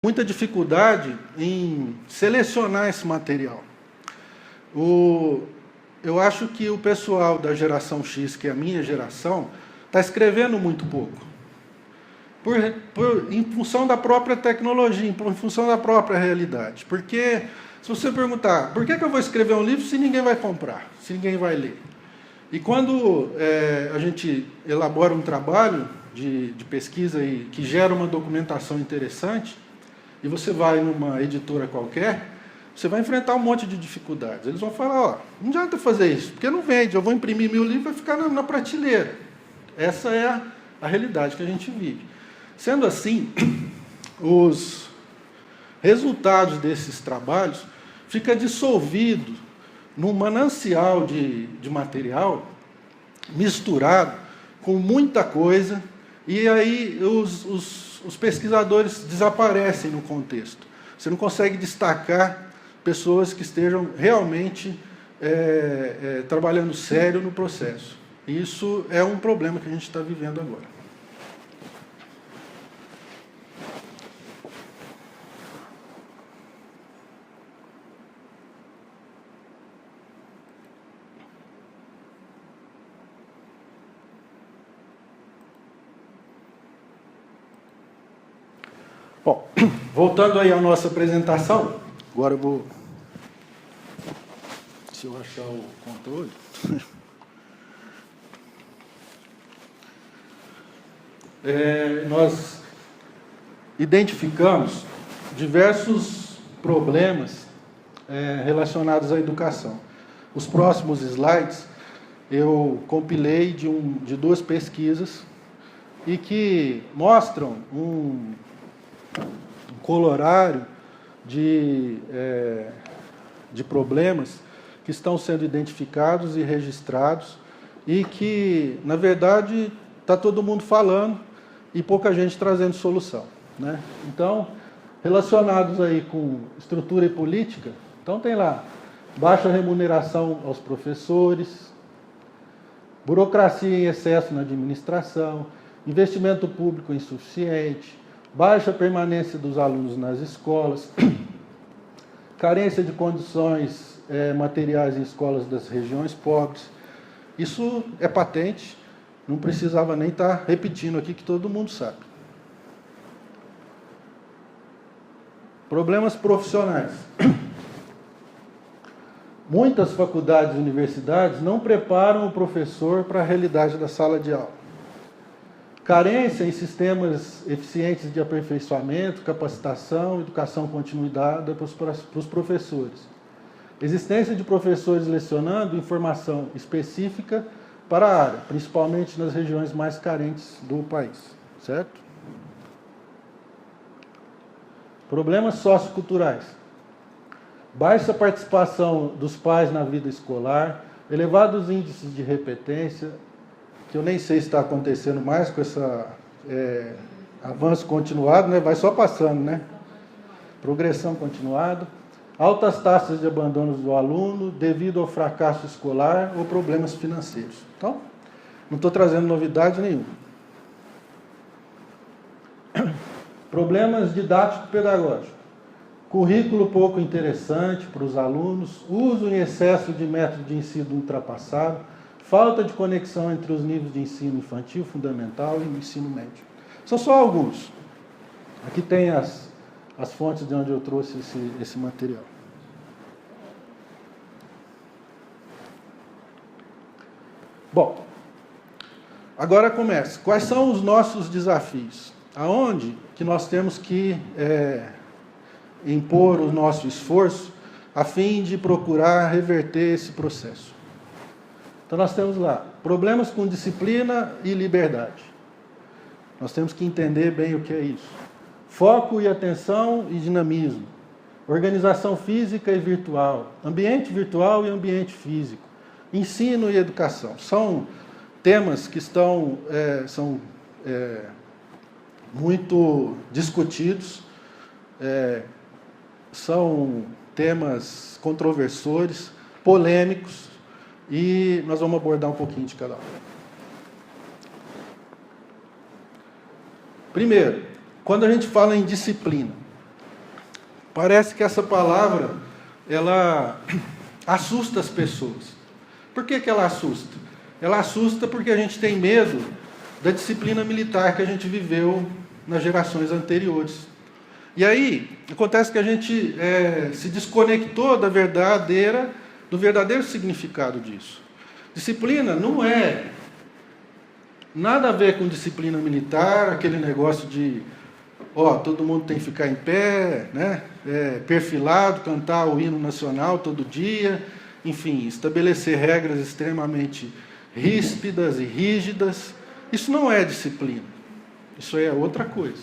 muita dificuldade em selecionar esse material. Eu acho que o pessoal da geração X, que é a minha geração, está escrevendo muito pouco. Em função da própria tecnologia, em função da própria realidade. Porque, se você perguntar, por que eu vou escrever um livro se ninguém vai comprar, se ninguém vai ler? E quando a gente elabora um trabalho de pesquisa que gera uma documentação interessante, e você vai numa editora qualquer, você vai enfrentar um monte de dificuldades. Eles vão falar, ó, não adianta fazer isso, porque não vende, eu vou imprimir meu livro e vai ficar na prateleira. Essa é a realidade que a gente vive. Sendo assim, os resultados desses trabalhos ficam dissolvidos num manancial de material misturado com muita coisa, e aí os pesquisadores desaparecem no contexto. Você não consegue destacar pessoas que estejam realmente trabalhando sério no processo. Isso é um problema que a gente está vivendo agora. Bom, voltando aí à nossa apresentação, agora eu vou... Se eu achar o controle... nós identificamos diversos problemas relacionados à educação. Os próximos slides eu compilei de duas pesquisas e que mostram um colorário de problemas que estão sendo identificados e registrados e que, na verdade, está todo mundo falando e pouca gente trazendo solução, né? Então, relacionados aí com estrutura e política, então tem lá baixa remuneração aos professores, burocracia em excesso na administração, investimento público insuficiente, baixa permanência dos alunos nas escolas, carência de condições materiais em escolas das regiões pobres. Isso é patente, não precisava nem estar repetindo aqui, que todo mundo sabe. Problemas profissionais. Muitas faculdades e universidades não preparam o professor para a realidade da sala de aula. Carência em sistemas eficientes de aperfeiçoamento, capacitação, educação continuada para os professores. Existência de professores lecionando informação específica para a área, principalmente nas regiões mais carentes do país, certo? Problemas socioculturais. Baixa participação dos pais na vida escolar, elevados índices de repetência, que eu nem sei se está acontecendo mais com esse avanço continuado, né? Vai só passando, né? Progressão continuada. Altas taxas de abandono do aluno devido ao fracasso escolar ou problemas financeiros. Então, não estou trazendo novidade nenhuma. Problemas didático-pedagógicos. Currículo pouco interessante para os alunos, uso em excesso de método de ensino ultrapassado, falta de conexão entre os níveis de ensino infantil, fundamental e ensino médio. São só alguns. Aqui tem as fontes de onde eu trouxe esse material. Bom, agora começa. Quais são os nossos desafios? Aonde que nós temos que impor o nosso esforço a fim de procurar reverter esse processo? Então nós temos lá, problemas com disciplina e liberdade. Nós temos que entender bem o que é isso. Foco e atenção e dinamismo. Organização física e virtual. Ambiente virtual e ambiente físico. Ensino e educação. São temas que são muito discutidos, são temas controversores, polêmicos, e nós vamos abordar um pouquinho de cada um. Primeiro, quando a gente fala em disciplina, parece que essa palavra, ela assusta as pessoas. Por que que ela assusta? Ela assusta porque a gente tem medo da disciplina militar que a gente viveu nas gerações anteriores. E aí, acontece que a gente se desconectou do verdadeiro significado disso. Disciplina não é nada a ver com disciplina militar, aquele negócio de todo mundo tem que ficar em pé, né? Perfilado, cantar o hino nacional todo dia, enfim, estabelecer regras extremamente ríspidas e rígidas. Isso não é disciplina, isso é outra coisa.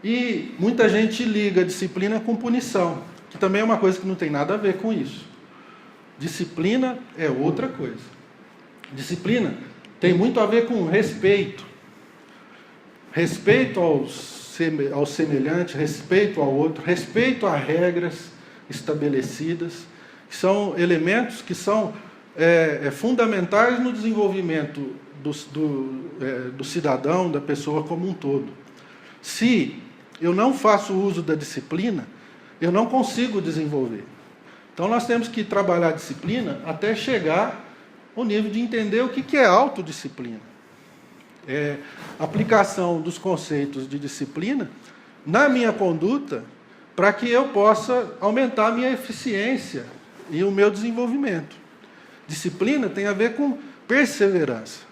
E muita gente liga a disciplina com punição, que também é uma coisa que não tem nada a ver com isso. Disciplina é outra coisa. Disciplina tem muito a ver com respeito. Respeito ao semelhante, respeito ao outro, respeito a regras estabelecidas, que são elementos que são fundamentais no desenvolvimento do cidadão, da pessoa como um todo. Se eu não faço uso da disciplina, eu não consigo desenvolver. Então nós temos que trabalhar a disciplina até chegar ao nível de entender o que é autodisciplina. Aplicação dos conceitos de disciplina na minha conduta para que eu possa aumentar a minha eficiência e o meu desenvolvimento. Disciplina tem a ver com perseverança,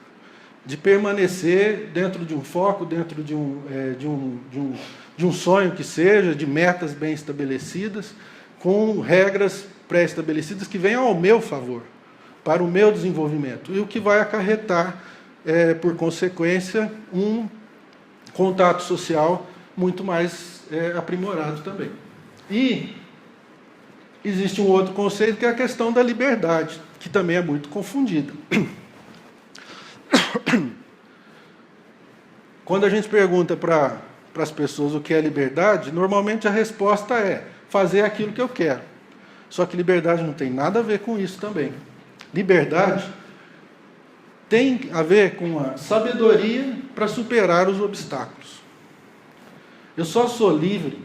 de permanecer dentro de um foco, dentro de um sonho que seja, de metas bem estabelecidas, com regras pré-estabelecidas que venham ao meu favor, para o meu desenvolvimento, e o que vai acarretar, por consequência, um contato social muito mais aprimorado também. E existe um outro conceito que é a questão da liberdade, que também é muito confundida. Quando a gente pergunta para as pessoas o que é liberdade, normalmente a resposta é fazer aquilo que eu quero. Só que liberdade não tem nada a ver com isso também. Liberdade tem a ver com a sabedoria para superar os obstáculos. Eu só sou livre,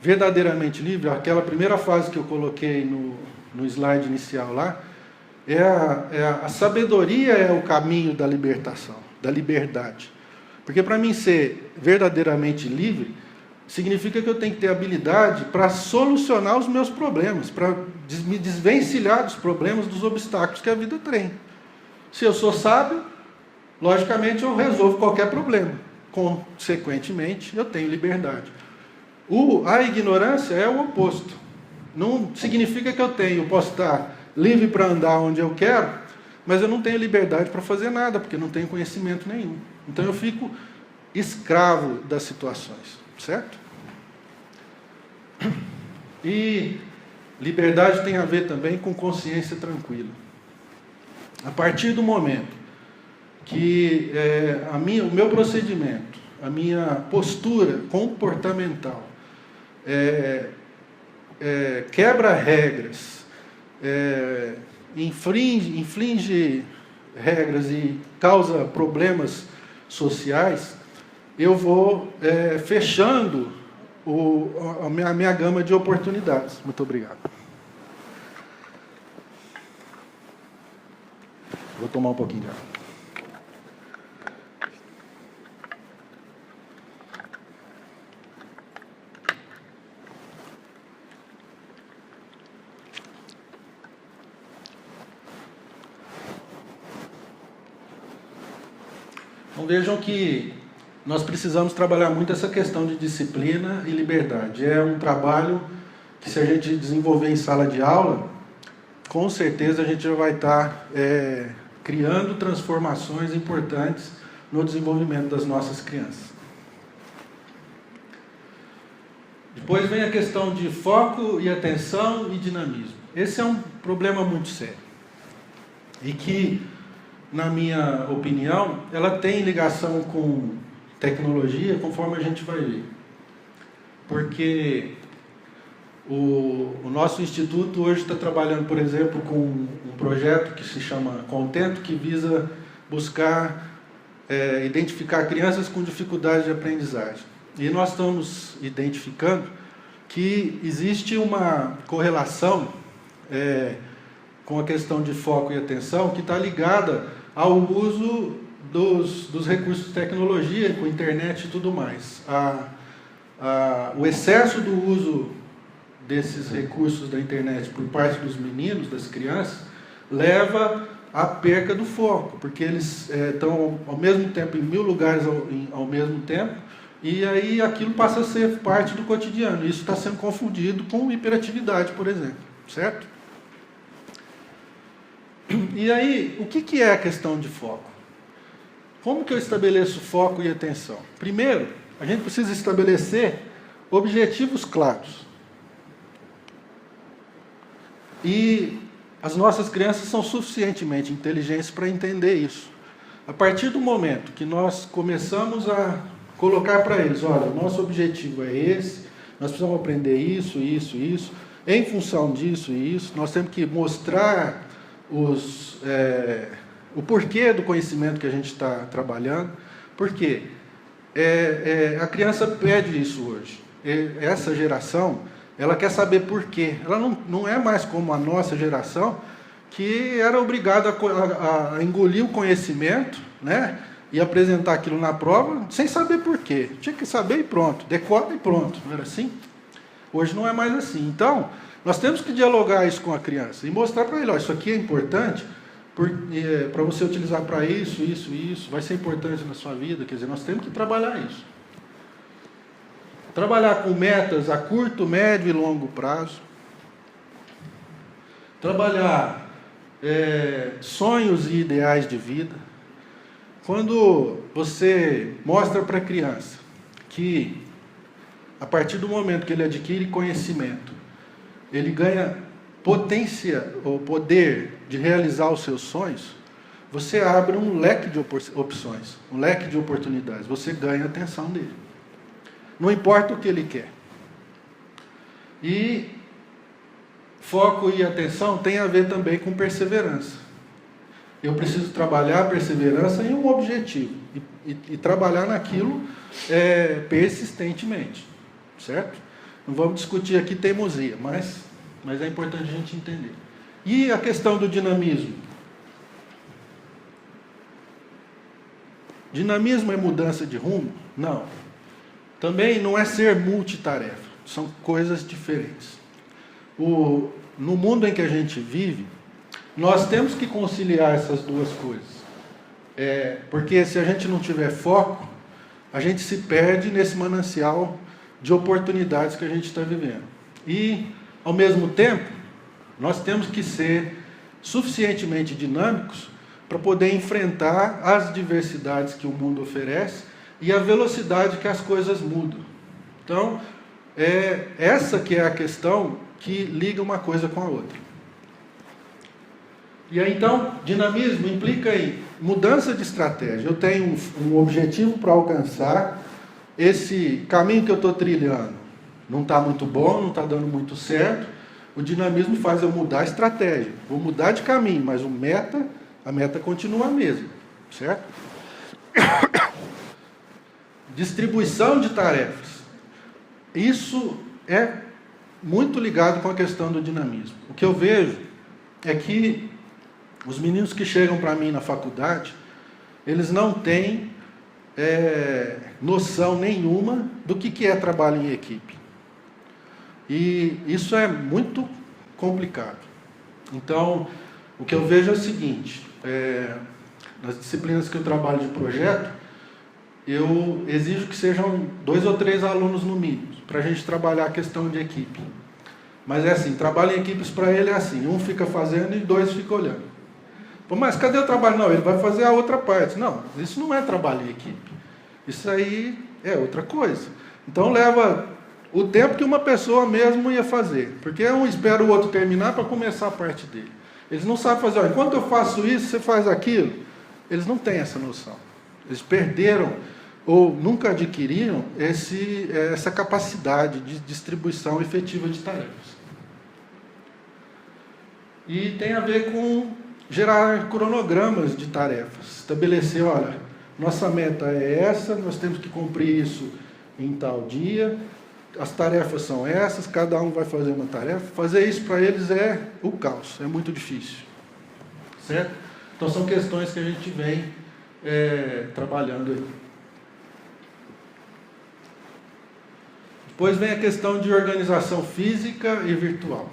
verdadeiramente livre, aquela primeira frase que eu coloquei no slide inicial lá, a sabedoria é o caminho da libertação, da liberdade. Porque para mim ser verdadeiramente livre, significa que eu tenho que ter habilidade para solucionar os meus problemas, para me desvencilhar dos problemas, dos obstáculos que a vida tem. Se eu sou sábio, logicamente eu resolvo qualquer problema. Consequentemente, eu tenho liberdade. A ignorância é o oposto. Não significa que eu posso estar livre para andar onde eu quero, mas eu não tenho liberdade para fazer nada, porque não tenho conhecimento nenhum. Então eu fico escravo das situações, certo? E liberdade tem a ver também com consciência tranquila. A partir do momento que o meu procedimento, a minha postura comportamental quebra regras, infringe regras e causa problemas sociais, eu vou fechando a minha gama de oportunidades. Muito obrigado. Vou tomar um pouquinho de água. Então vejam que nós precisamos trabalhar muito essa questão de disciplina e liberdade. É um trabalho que, se a gente desenvolver em sala de aula, com certeza a gente já vai estar criando transformações importantes no desenvolvimento das nossas crianças. Depois vem a questão de foco e atenção e dinamismo. Esse é um problema muito sério. E que, na minha opinião, ela tem ligação com tecnologia, conforme a gente vai ver. Porque o nosso instituto hoje está trabalhando, por exemplo, com um projeto que se chama Contento, que visa buscar identificar crianças com dificuldade de aprendizagem. E nós estamos identificando que existe uma correlação com a questão de foco e atenção que está ligada ao uso dos recursos de tecnologia, com internet e tudo mais. O excesso do uso desses recursos da internet por parte dos meninos, das crianças, leva à perca do foco, porque eles estão ao mesmo tempo em 1000 lugares ao mesmo tempo, e aí aquilo passa a ser parte do cotidiano. Isso está sendo confundido com hiperatividade, por exemplo, certo? E aí, o que é a questão de foco? Como que eu estabeleço foco e atenção? Primeiro, a gente precisa estabelecer objetivos claros. E as nossas crianças são suficientemente inteligentes para entender isso. A partir do momento que nós começamos a colocar para eles, olha, o nosso objetivo é esse, nós precisamos aprender isso, isso, isso, em função disso e isso, nós temos que mostrar o porquê do conhecimento que a gente está trabalhando. Por quê? A criança pede isso hoje. Essa geração, ela quer saber por quê. Ela não é mais como a nossa geração, que era obrigada a engolir o conhecimento, né, e apresentar aquilo na prova sem saber por quê. Tinha que saber e pronto, decora e pronto. Não era assim? Hoje não é mais assim. Então, nós temos que dialogar isso com a criança e mostrar para ele, ó, isso aqui é importante para você utilizar para isso, isso, isso, vai ser importante na sua vida. Quer dizer, nós temos que trabalhar isso. Trabalhar com metas a curto, médio e longo prazo. Trabalhar sonhos e ideais de vida. Quando você mostra para a criança que, a partir do momento que ele adquire conhecimento, ele ganha potência ou poder de realizar os seus sonhos, você abre um leque de opções, um leque de oportunidades, você ganha a atenção dele. Não importa o que ele quer. E foco e atenção tem a ver também com perseverança. Eu preciso trabalhar a perseverança em um objetivo e trabalhar naquilo persistentemente, certo? Não vamos discutir aqui teimosia, mas é importante a gente entender. E a questão do dinamismo? Dinamismo é mudança de rumo? Não. Também não é ser multitarefa. São coisas diferentes. No mundo em que a gente vive, nós temos que conciliar essas duas coisas. Porque se a gente não tiver foco, a gente se perde nesse manancial de oportunidades que a gente está vivendo. E, ao mesmo tempo, nós temos que ser suficientemente dinâmicos para poder enfrentar as diversidades que o mundo oferece e a velocidade que as coisas mudam. Então, essa que é a questão que liga uma coisa com a outra. E aí, então, dinamismo implica em mudança de estratégia. Eu tenho um objetivo para alcançar, esse caminho que eu estou trilhando não está muito bom, não está dando muito certo. O dinamismo faz eu mudar a estratégia. Vou mudar de caminho, mas a meta continua a mesma, certo? Distribuição de tarefas. Isso é muito ligado com a questão do dinamismo. O que eu vejo é que os meninos que chegam para mim na faculdade, eles não têm noção nenhuma do que é trabalho em equipe. E isso é muito complicado. Então, o que eu vejo é o seguinte, nas disciplinas que eu trabalho de projeto, eu exijo que sejam 2 ou 3 alunos no mínimo, para a gente trabalhar a questão de equipe. Mas é assim, trabalho em equipes para ele é assim, um fica fazendo e 2 ficam olhando. Pô, mas cadê o trabalho? Não, ele vai fazer a outra parte. Não, isso não é trabalho em equipe. Isso aí é outra coisa. Então leva o tempo que uma pessoa mesmo ia fazer. Porque um espera o outro terminar para começar a parte dele. Eles não sabem fazer, enquanto eu faço isso, você faz aquilo. Eles não têm essa noção. Eles perderam ou nunca adquiriram essa capacidade de distribuição efetiva de tarefas. E tem a ver com gerar cronogramas de tarefas. Estabelecer, olha, nossa meta é essa, nós temos que cumprir isso em tal dia, as tarefas são essas, cada um vai fazer uma tarefa. Fazer isso para eles é o caos, é muito difícil. Certo? Então são questões que a gente vem trabalhando aí. Depois vem a questão de organização física e virtual.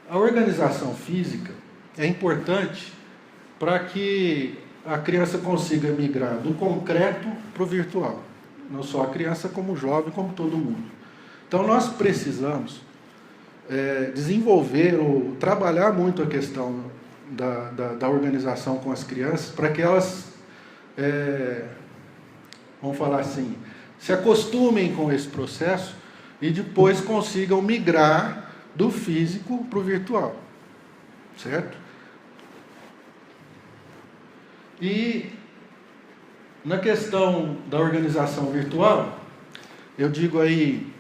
A organização física é importante para que a criança consiga migrar do concreto para o virtual. Não só a criança, como o jovem, como todo mundo. Então nós precisamos desenvolver ou trabalhar muito a questão da organização com as crianças, para que elas, vamos falar assim, se acostumem com esse processo e depois consigam migrar do físico para o virtual, certo? E na questão da organização virtual, eu digo aí,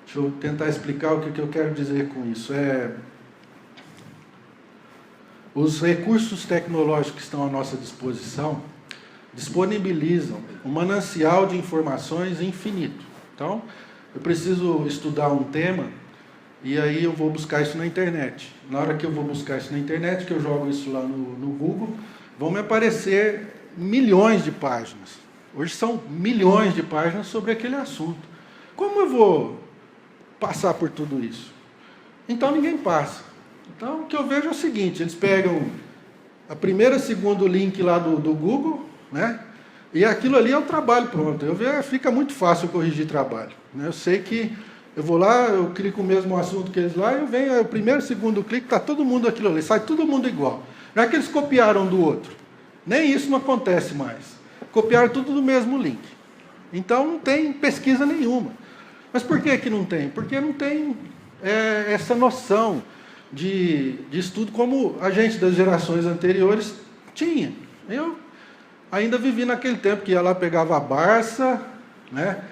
deixa eu tentar explicar o que eu quero dizer com isso. Os recursos tecnológicos que estão à nossa disposição disponibilizam um manancial de informações infinito. Então, eu preciso estudar um tema e aí eu vou buscar isso na internet. Na hora que eu vou buscar isso na internet, que eu jogo isso lá no Google, vão me aparecer milhões de páginas. Hoje são milhões de páginas sobre aquele assunto. Como eu vou passar por tudo isso? Então ninguém passa. Então o que eu vejo é o seguinte, eles pegam a primeira e segundo link lá do Google, né? E aquilo ali é o trabalho pronto. Fica muito fácil corrigir trabalho. Né? Eu sei que eu vou lá, eu clico o mesmo assunto que eles lá, eu venho, o primeiro, segundo clique, está todo mundo aquilo ali, sai todo mundo igual. Não é que eles copiaram do outro. Nem isso não acontece mais. Copiaram tudo do mesmo link. Então não tem pesquisa nenhuma. Mas por que não tem? Porque não tem essa noção de estudo como a gente das gerações anteriores tinha. Eu ainda vivi naquele tempo que ia lá, pegava a Barça, né?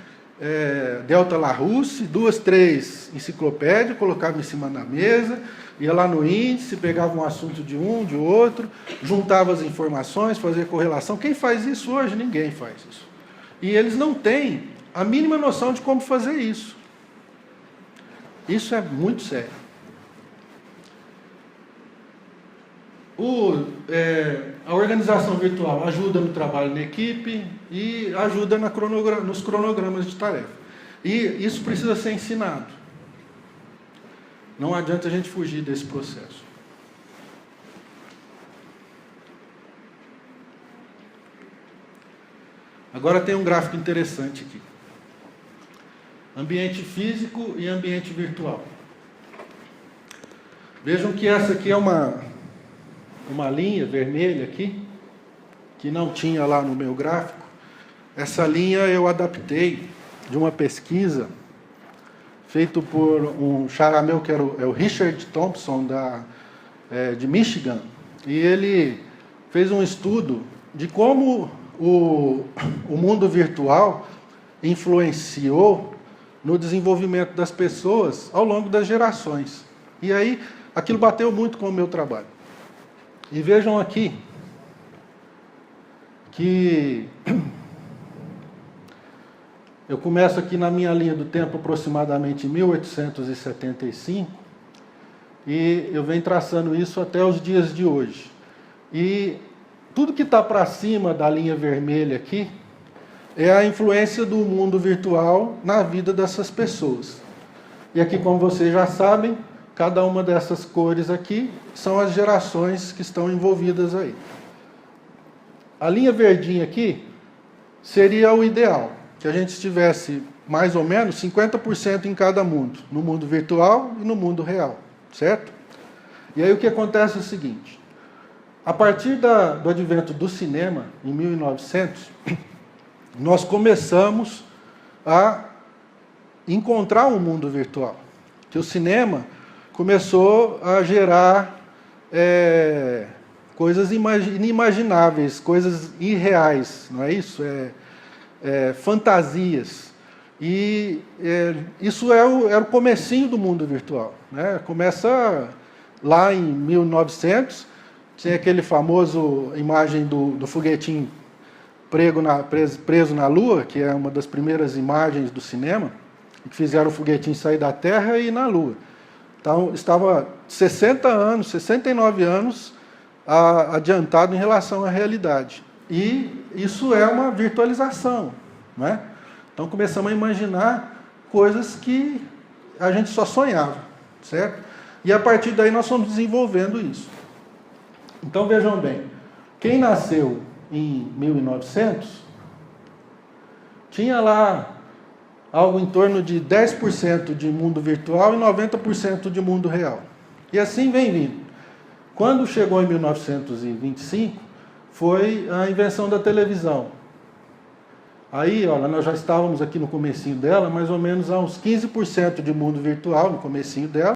Delta Larousse, 2, 3 enciclopédias, colocava em cima da mesa, ia lá no índice, pegava um assunto de um, de outro, juntava as informações, fazia correlação. Quem faz isso hoje? Ninguém faz isso. E eles não têm a mínima noção de como fazer isso. Isso é muito sério. A organização virtual ajuda no trabalho na equipe e ajuda nos cronogramas de tarefa. E isso precisa ser ensinado. Não adianta a gente fugir desse processo. Agora tem um gráfico interessante aqui. Ambiente físico e ambiente virtual. Vejam que essa aqui é uma linha vermelha aqui, que não tinha lá no meu gráfico. Essa linha eu adaptei de uma pesquisa feita por um xará meu, que é o Richard Thompson, de Michigan, e ele fez um estudo de como o mundo virtual influenciou no desenvolvimento das pessoas ao longo das gerações. E aí, aquilo bateu muito com o meu trabalho. E vejam aqui que eu começo aqui na minha linha do tempo aproximadamente em 1875 e eu venho traçando isso até os dias de hoje. E tudo que está para cima da linha vermelha aqui é a influência do mundo virtual na vida dessas pessoas. E aqui, como vocês já sabem, cada uma dessas cores aqui são as gerações que estão envolvidas aí. A linha verdinha aqui seria o ideal, que a gente estivesse mais ou menos 50% em cada mundo, no mundo virtual e no mundo real, certo? E aí o que acontece é o seguinte, a partir do advento do cinema, em 1900, nós começamos a encontrar um mundo virtual, que o cinema começou a gerar coisas inimagináveis, coisas irreais, não é isso? Fantasias. E isso era o comecinho do mundo virtual. Né? Começa lá em 1900, Tinha aquele famoso imagem do foguetinho preso na Lua, que é uma das primeiras imagens do cinema, que fizeram o foguetinho sair da Terra e ir na Lua. Então, estava 60 anos, 69 anos adiantado em relação à realidade. E isso é uma virtualização, né? Então, começamos a imaginar coisas que a gente só sonhava, certo? E a partir daí nós fomos desenvolvendo isso. Então, vejam bem, quem nasceu em 1900 tinha lá algo em torno de 10% de mundo virtual e 90% de mundo real. E assim vem vindo. Quando chegou em 1925, foi a invenção da televisão. Aí, olha, nós já estávamos aqui no comecinho dela, mais ou menos a uns 15% de mundo virtual no comecinho dela.